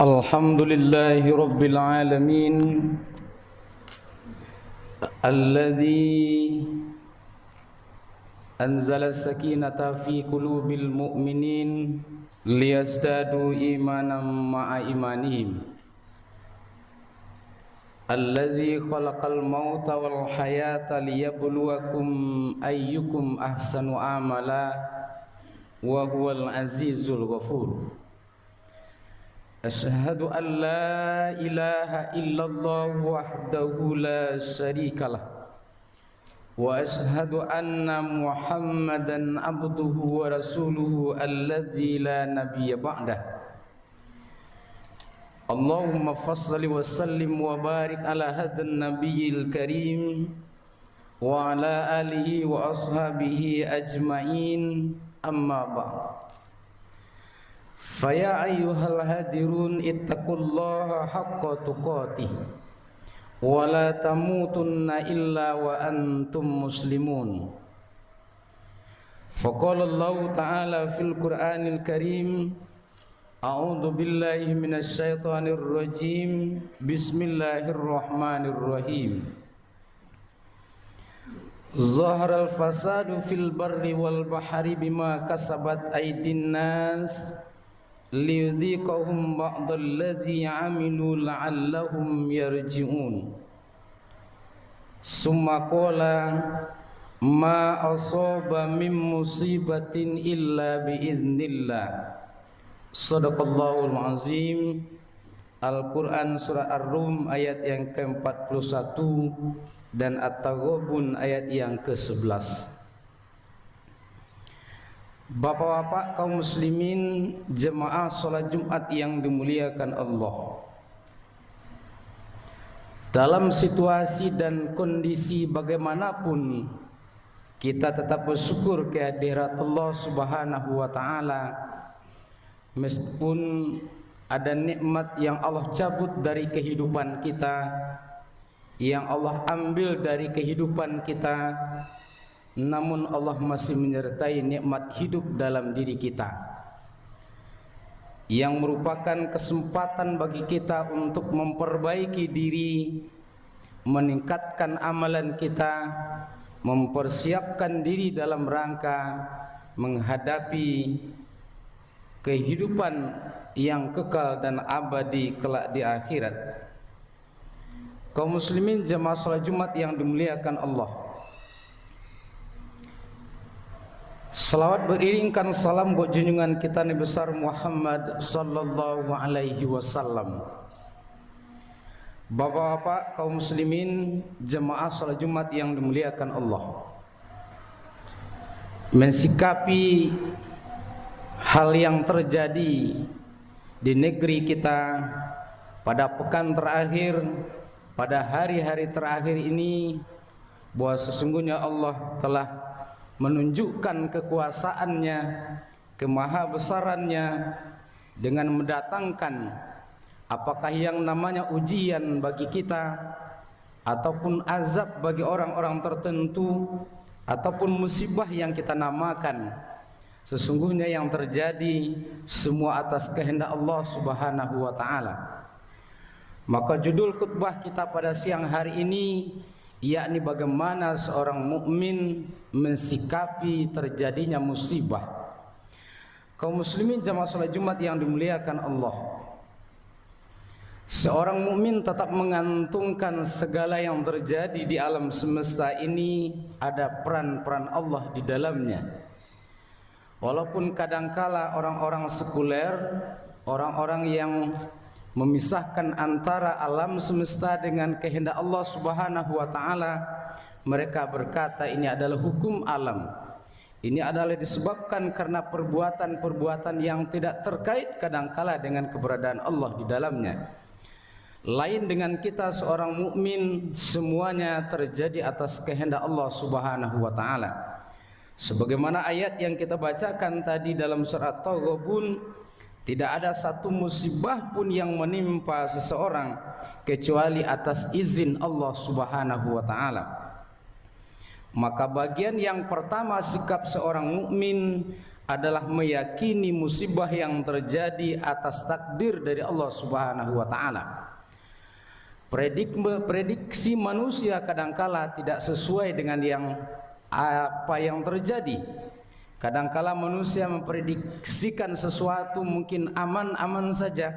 Alhamdulillahi Rabbil Alamin Alladhi anzala sakinata fi qulubil mu'minin liyazdadu imanan ma'a imanihim Alladhi khalaqal mauta wal hayata liyabluwakum ayyukum ahsanu amala wa huwal azizul ghafur Asyhadu an la ilaha illallah wahdahu la syarikalah wa asyhadu anna Muhammadan abduhu wa rasuluhu alladzi la nabiyya ba'dah Allahumma fassalli wa sallim wa barik ala hadan nabiyil karim wa ala alihi wa ashabihi ajma'in amma ba'd Faya ayyuhal hadirun ittaqullaha haqqa tuqatih wa la tamutunna illa wa antum muslimun Faqala Allah ta'ala fil Qur'anil Karim A'udzu billahi minasy syaithanir rajim Bismillahirrahmanirrahim Zaharal fasadu fil barri wal bahri bima kasabat aydin nas liyudhiqahum ba'dallazi 'amilu la'allahum yarji'un Summa qala ma asaba min musibatin illa biiznillah Shadaqallahul azim Al-Quran surah Ar-Rum ayat yang ke-41 dan At-Taghabun ayat yang ke-11 Bapak-bapak kaum muslimin jemaah salat Jumat yang dimuliakan Allah Dalam situasi dan kondisi bagaimanapun kita tetap bersyukur kehadirat Allah Subhanahu wa taala meskipun ada nikmat yang Allah cabut dari kehidupan kita yang Allah ambil dari kehidupan kita namun Allah masih menyertai nikmat hidup dalam diri kita yang merupakan kesempatan bagi kita untuk memperbaiki diri, meningkatkan amalan kita, mempersiapkan diri dalam rangka menghadapi kehidupan yang kekal dan abadi kelak di akhirat. Kaum muslimin jemaah salat Jumat yang dimuliakan Allah, salawat beriringkan salam buat junjungan kita Nabi besar Muhammad sallallahu alaihi wasallam. Bapak-bapak kaum muslimin jemaah salat Jumat yang dimuliakan Allah, mensikapi hal yang terjadi di negeri kita pada pekan terakhir, pada hari-hari terakhir ini, bahwa sesungguhnya Allah telah menunjukkan kekuasaannya, kemahabesarannya dengan mendatangkan apakah yang namanya ujian bagi kita ataupun azab bagi orang-orang tertentu ataupun musibah yang kita namakan. Sesungguhnya yang terjadi semua atas kehendak Allah Subhanahu wa taala. Maka judul khutbah kita pada siang hari ini yakni bagaimana seorang mukmin mensikapi terjadinya musibah. Kaum muslimin jamaah salat Jumat yang dimuliakan Allah, seorang mukmin tetap mengantungkan segala yang terjadi di alam semesta ini ada peran-peran Allah di dalamnya. Walaupun kadangkala orang-orang sekuler, orang-orang yang memisahkan antara alam semesta dengan kehendak Allah Subhanahu wa taala, mereka berkata ini adalah hukum alam. Ini adalah disebabkan karena perbuatan-perbuatan yang tidak terkait kadangkala dengan keberadaan Allah di dalamnya. Lain dengan kita seorang mukmin, semuanya terjadi atas kehendak Allah Subhanahu wa taala. Sebagaimana ayat yang kita bacakan tadi dalam surat Taghabun, tidak ada satu musibah pun yang menimpa seseorang kecuali atas izin Allah Subhanahu wa taala. Maka bagian yang pertama sikap seorang mukmin adalah meyakini musibah yang terjadi atas takdir dari Allah Subhanahu wa taala. Prediksi manusia kadangkala tidak sesuai dengan apa yang terjadi. Kadangkala manusia memprediksikan sesuatu mungkin aman-aman saja,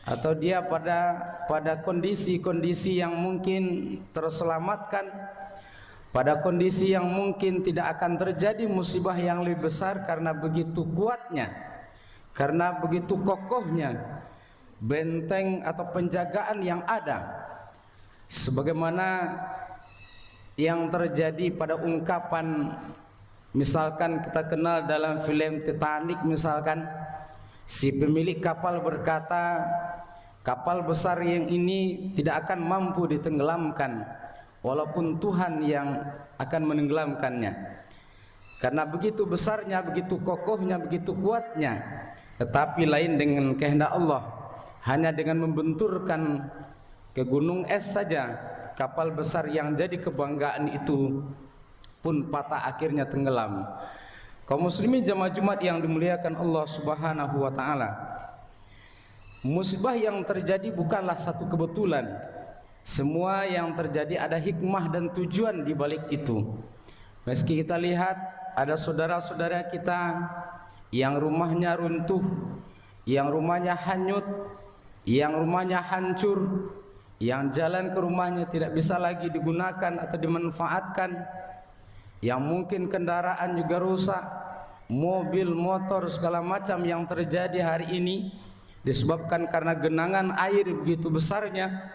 atau dia pada kondisi-kondisi yang mungkin terselamatkan, pada kondisi yang mungkin tidak akan terjadi musibah yang lebih besar karena begitu kuatnya, karena begitu kokohnya benteng atau penjagaan yang ada, sebagaimana yang terjadi pada ungkapan, misalkan kita kenal dalam film Titanic, misalkan si pemilik kapal berkata, kapal besar yang ini tidak akan mampu ditenggelamkan walaupun Tuhan yang akan menenggelamkannya, karena begitu besarnya, begitu kokohnya, begitu kuatnya. Tetapi lain dengan kehendak Allah, hanya dengan membenturkan ke gunung es saja, kapal besar yang jadi kebanggaan itu pun patah, akhirnya tenggelam. Kaum muslimin jamaah Jumat yang dimuliakan Allah Subhanahu wa taala, musibah yang terjadi bukanlah satu kebetulan. Semua yang terjadi ada hikmah dan tujuan di balik itu. Meski kita lihat ada saudara-saudara kita yang rumahnya runtuh, yang rumahnya hanyut, yang rumahnya hancur, yang jalan ke rumahnya tidak bisa lagi digunakan atau dimanfaatkan, yang mungkin kendaraan juga rusak, mobil, motor, segala macam yang terjadi hari ini disebabkan karena genangan air begitu besarnya,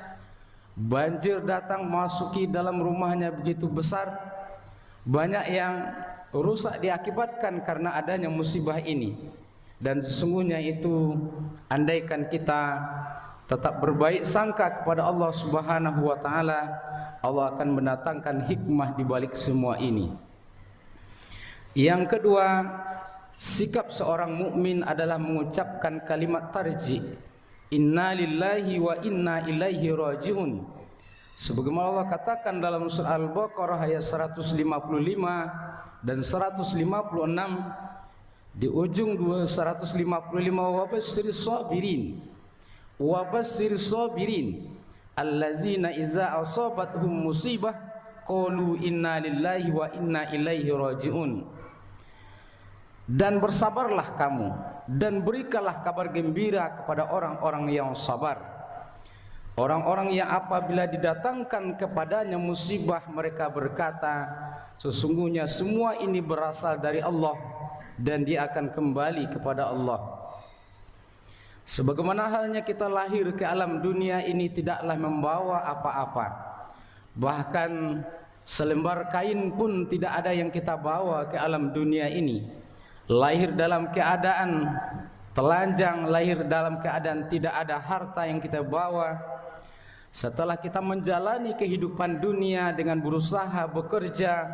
banjir datang masuki dalam rumahnya begitu besar, banyak yang rusak diakibatkan karena adanya musibah ini. Dan sesungguhnya itu, andaikan kita tetap berbaik sangka kepada Allah Subhanahu wa taala, Allah akan mendatangkan hikmah di balik semua ini. Yang kedua, sikap seorang mukmin adalah mengucapkan kalimat tarji, inna lillahi wa inna ilaihi rajiun. Sebagaimana Allah katakan dalam surah Al-Baqarah ayat 155 dan 156, di ujung 155, wabashiris sabirin allazina iza asabathum musibah qalu inna lillahi wa inna ilaihi rajiun. Dan bersabarlah kamu dan berikanlah kabar gembira kepada orang-orang yang sabar, orang-orang yang apabila didatangkan kepadanya musibah mereka berkata, sesungguhnya semua ini berasal dari Allah dan dia akan kembali kepada Allah. Sebagaimana halnya kita lahir ke alam dunia ini tidaklah membawa apa-apa, bahkan selembar kain pun tidak ada yang kita bawa ke alam dunia ini. Lahir dalam keadaan telanjang, lahir dalam keadaan tidak ada harta yang kita bawa. Setelah kita menjalani kehidupan dunia dengan berusaha bekerja,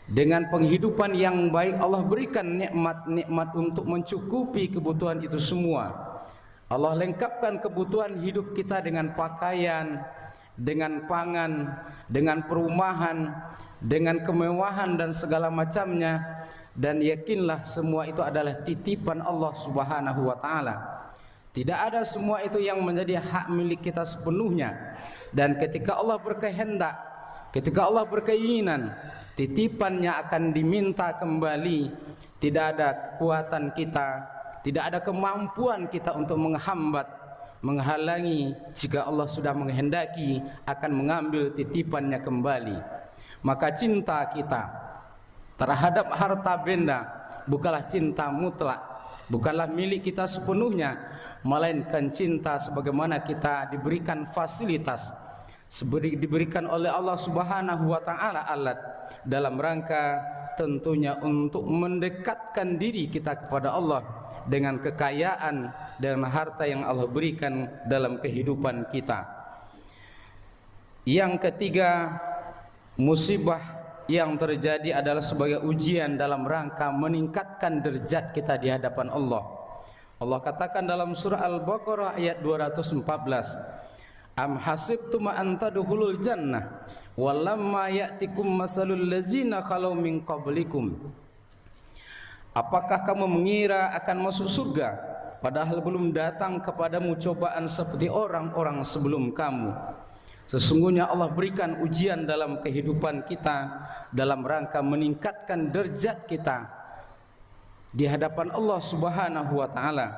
dengan penghidupan yang baik, Allah berikan nikmat-nikmat untuk mencukupi kebutuhan itu semua. Allah lengkapkan kebutuhan hidup kita dengan pakaian, dengan pangan, dengan perumahan, dengan kemewahan dan segala macamnya. Dan yakinlah semua itu adalah titipan Allah Subhanahu wa taala. Tidak ada semua itu yang menjadi hak milik kita sepenuhnya. Dan ketika Allah berkehendak, ketika Allah berkeinginan, titipannya akan diminta kembali. Tidak ada kekuatan kita, tidak ada kemampuan kita untuk menghambat, menghalangi jika Allah sudah menghendaki akan mengambil titipannya kembali. Maka cinta kita terhadap harta benda bukanlah cinta mutlak, bukanlah milik kita sepenuhnya, melainkan cinta sebagaimana kita diberikan fasilitas, diberikan oleh Allah Subhanahu wa taala alat dalam rangka tentunya untuk mendekatkan diri kita kepada Allah dengan kekayaan dan harta yang Allah berikan dalam kehidupan kita. Yang ketiga, musibah yang terjadi adalah sebagai ujian dalam rangka meningkatkan derajat kita di hadapan Allah. Allah katakan dalam surah Al-Baqarah ayat 214, am hasibtum an tadkhulul jannah walamma ya'tikum masalul ladzina khalau min qablikum Apakah kamu mengira akan masuk surga, padahal belum datang kepadamu cobaan seperti orang-orang sebelum kamu? Sesungguhnya Allah berikan ujian dalam kehidupan kita dalam rangka meningkatkan derajat kita di hadapan Allah Subhanahu wa taala.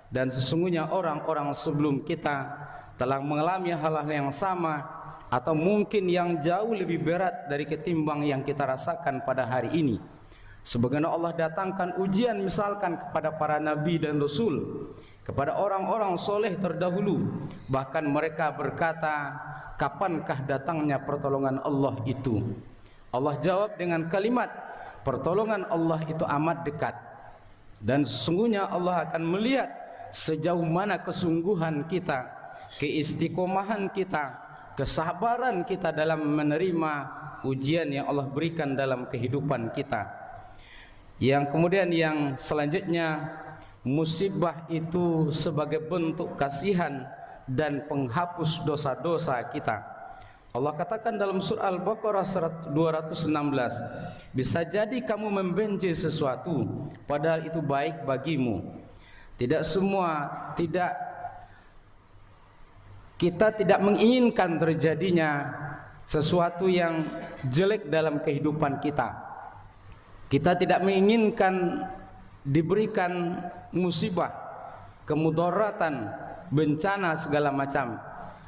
Dan sesungguhnya orang-orang sebelum kita telah mengalami hal-hal yang sama atau mungkin yang jauh lebih berat dari ketimbang yang kita rasakan pada hari ini. Sebagaimana Allah datangkan ujian misalkan kepada para nabi dan rasul, kepada orang-orang soleh terdahulu, bahkan mereka berkata, kapankah datangnya pertolongan Allah itu? Allah jawab dengan kalimat, pertolongan Allah itu amat dekat. Dan sesungguhnya Allah akan melihat sejauh mana kesungguhan kita, keistiqomahan kita, kesabaran kita dalam menerima ujian yang Allah berikan dalam kehidupan kita. Yang kemudian yang selanjutnya, musibah itu sebagai bentuk kasihan dan penghapus dosa-dosa kita. Allah katakan dalam surah Al-Baqarah 216, bisa jadi kamu membenci sesuatu padahal itu baik bagimu. Kita tidak menginginkan terjadinya sesuatu yang jelek dalam kehidupan kita. Kita tidak menginginkan diberikan musibah, kemudaratan, bencana segala macam.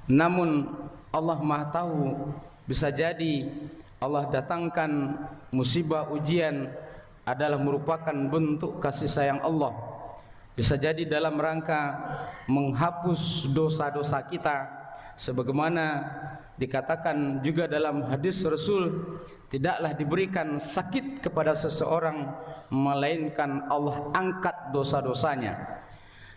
Namun Allah Maha tahu, bisa jadi Allah datangkan musibah ujian adalah merupakan bentuk kasih sayang Allah. Bisa jadi dalam rangka menghapus dosa-dosa kita, sebagaimana dikatakan juga dalam hadis Rasul, tidaklah diberikan sakit kepada seseorang melainkan Allah angkat dosa-dosanya.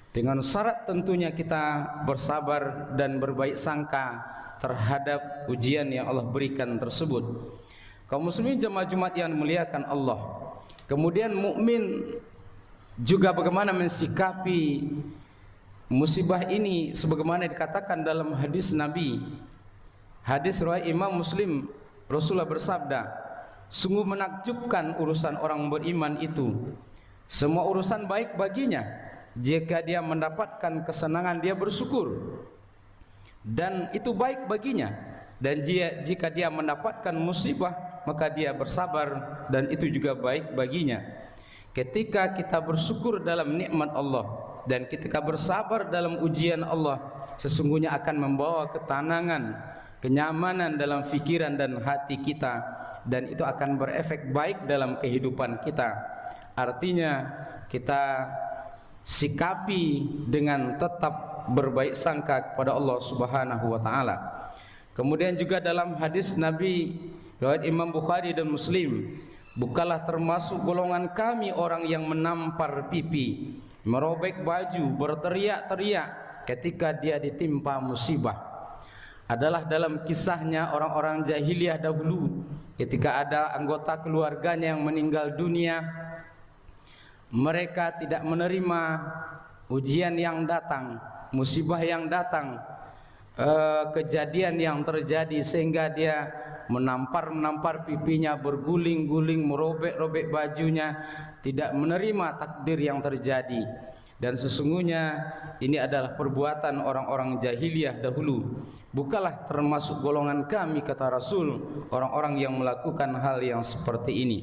Dengan syarat tentunya kita bersabar dan berbaik sangka terhadap ujian yang Allah berikan tersebut. Kaum muslimin jemaah Jumat yang memuliakan Allah, kemudian mukmin juga bagaimana mensikapi musibah ini sebagaimana dikatakan dalam hadis Nabi, hadis riwayat Imam Muslim. Rasulullah bersabda, sungguh menakjubkan urusan orang beriman itu, semua urusan baik baginya. Jika dia mendapatkan kesenangan, dia bersyukur dan itu baik baginya, dan jika dia mendapatkan musibah, maka dia bersabar dan itu juga baik baginya. Ketika kita bersyukur dalam nikmat Allah dan ketika bersabar dalam ujian Allah, sesungguhnya akan membawa ketenangan, kenyamanan dalam fikiran dan hati kita, dan itu akan berefek baik dalam kehidupan kita. Artinya kita sikapi dengan tetap berbaik sangka kepada Allah Subhanahu wa taala. Kemudian juga dalam hadis Nabi riwayat Imam Bukhari dan Muslim, bukalah termasuk golongan kami orang yang menampar pipi, merobek baju, berteriak-teriak ketika dia ditimpa musibah. Adalah dalam kisahnya orang-orang jahiliyah dahulu, ketika ada anggota keluarganya yang meninggal dunia, mereka tidak menerima ujian yang datang, musibah yang datang, kejadian yang terjadi, sehingga dia menampar pipinya, berguling-guling, merobek-robek bajunya, tidak menerima takdir yang terjadi. Dan sesungguhnya ini adalah perbuatan orang-orang jahiliyah dahulu. Bukalah termasuk golongan kami, kata Rasul, orang-orang yang melakukan hal yang seperti ini.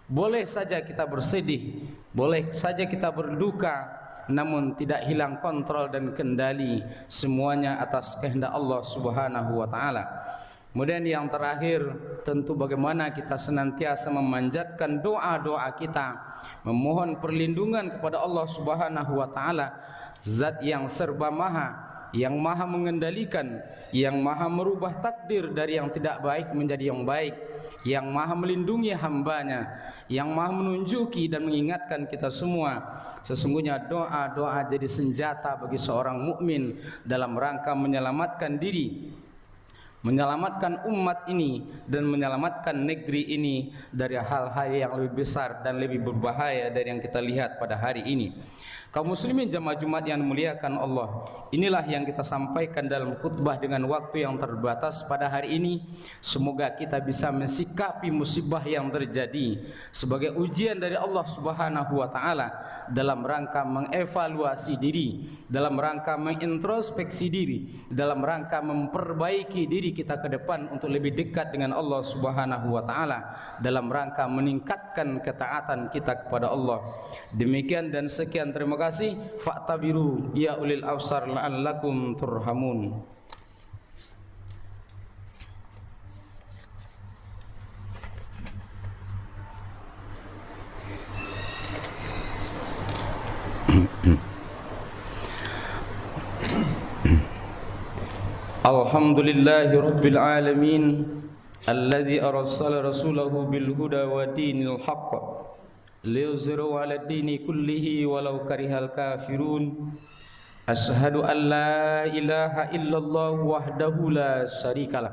Boleh saja kita bersedih, boleh saja kita berduka, namun tidak hilang kontrol dan kendali, semuanya atas kehendak Allah Subhanahu wa taala. Kemudian yang terakhir, tentu bagaimana kita senantiasa memanjatkan doa-doa kita, memohon perlindungan kepada Allah Subhanahu wa taala, zat yang serba maha, yang maha mengendalikan, yang maha merubah takdir dari yang tidak baik menjadi yang baik, yang maha melindungi hambanya, yang maha menunjuki dan mengingatkan kita semua. Sesungguhnya doa-doa jadi senjata bagi seorang mukmin dalam rangka menyelamatkan diri, menyelamatkan umat ini, dan menyelamatkan negeri ini dari hal-hal yang lebih besar dan lebih berbahaya dari yang kita lihat pada hari ini. Kaum muslimin jamaah Jumat yang dimuliakan Allah, inilah yang kita sampaikan dalam khutbah dengan waktu yang terbatas pada hari ini. Semoga kita bisa mensikapi musibah yang terjadi sebagai ujian dari Allah Subhanahu wa taala dalam rangka mengevaluasi diri, dalam rangka mengintrospeksi diri, dalam rangka memperbaiki diri kita ke depan untuk lebih dekat dengan Allah Subhanahu wa taala, dalam rangka meningkatkan ketaatan kita kepada Allah. Demikian dan sekian, terima kasih. Fa'tabiru ya ulil absar la'allakum turhamun. Alhamdulillahi rabbil alamin alladzi arsala rasulahu bil huda wa dinil haqq liyuzhiru 'ala ad-dini kullihi walau karihal kafirun. Asyhadu an la ilaha illallah wahdahu la syarikalah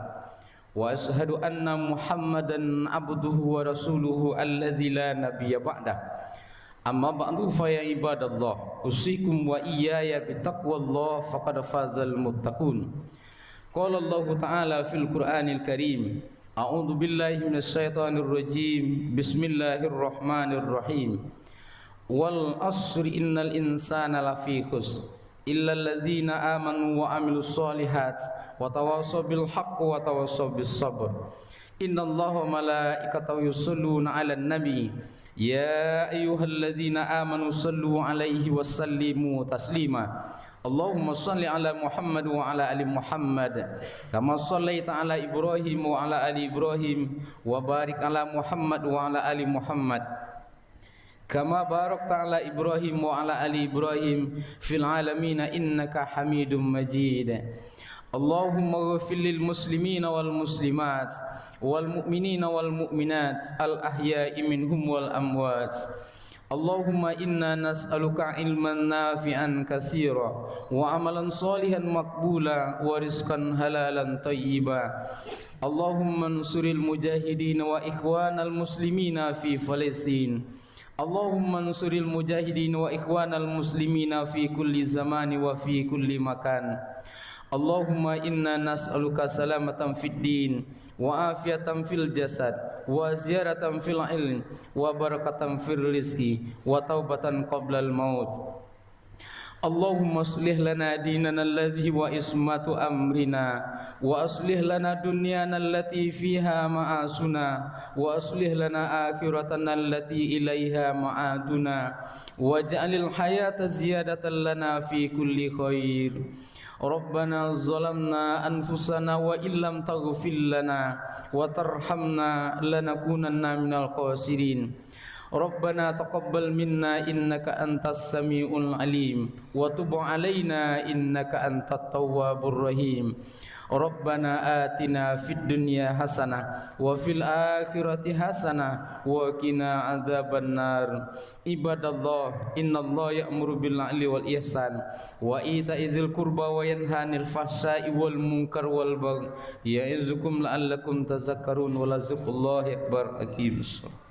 wa asyhadu anna Muhammadan abduhu wa rasuluhu alladzi la nabiyya ba'dah. Amma ba'du fa ya ibadallah, usikum wa iyaya bitaqwallah faqad fazal muttaqun. Qala Allah ta'ala fil Qur'anil Karim, a'udzu billahi minasyaitonir rajim. Bismillahirrahmanirrahim. Wal asri innal insana lafi khusr illal ladzina amanu wa amilus solihat wa tawassaw bil haqqi wa tawassaw bis sabr. Innallaha wa malaikatahu yusholluna 'alan nabi ya ayyuhalladzina amanu shallu 'alaihi wa sallimu taslima. Allahumma salli ala Muhammad wa ala ali Muhammad kama shallaita ala Ibrahim wa ala ali Ibrahim wa barik ala Muhammad wa ala ali Muhammad kama barakta ala Ibrahim wa ala ali Ibrahim fil alamin innaka Hamidum Majid. Allahumma ighfir lil muslimina wal muslimat wal mu'minina wal mu'minat al ahya'i minhum wal amwat. Allahumma inna nas'aluka ilman nafi'an katsira wa amalan salihan maqbula wa rizqan halalan thayyiba. Allahumma ansuril mujahidin wa ikhwanal muslimina fi Palestin. Allahumma ansuril mujahidin wa ikhwanal muslimina fi kulli zamani wa fi kulli makan. Allahumma inna nas'aluka salamatan fid din wa afiatan fil jasad wa ziyaratan fil ilm wa barakatan fil rizqi wa taubatan qablal maut. Allahumma aslih lana dinana alladhi wa ismatu amrina wa aslih lana dunyana allati fiha ma'asuna wa aslih lana akhiratana allati ilaiha ma'aduna waj'alil hayata ziyadatan lana fi kulli khair. Rabbana zalamna anfusana wa illam taghfir lana wa tarhamna lanakunanna minal khasirin. Rabbana taqabbal minna innaka antas samiul alim wa tub alaina innaka antat tawwabur rahim. Rabbana atina fid dunya hasanah wa fil akhirati hasanah wa qina adzabannar. Ibadallah, innallaha ya'muru bil 'adli wal ihsan wa ita'izil qurba wa yanha 'anil fahsya'i wal munkar wal baghi ya'izukum la'allakum tadhakkarun wa la zikrullahi akbar. Aqimus shalah.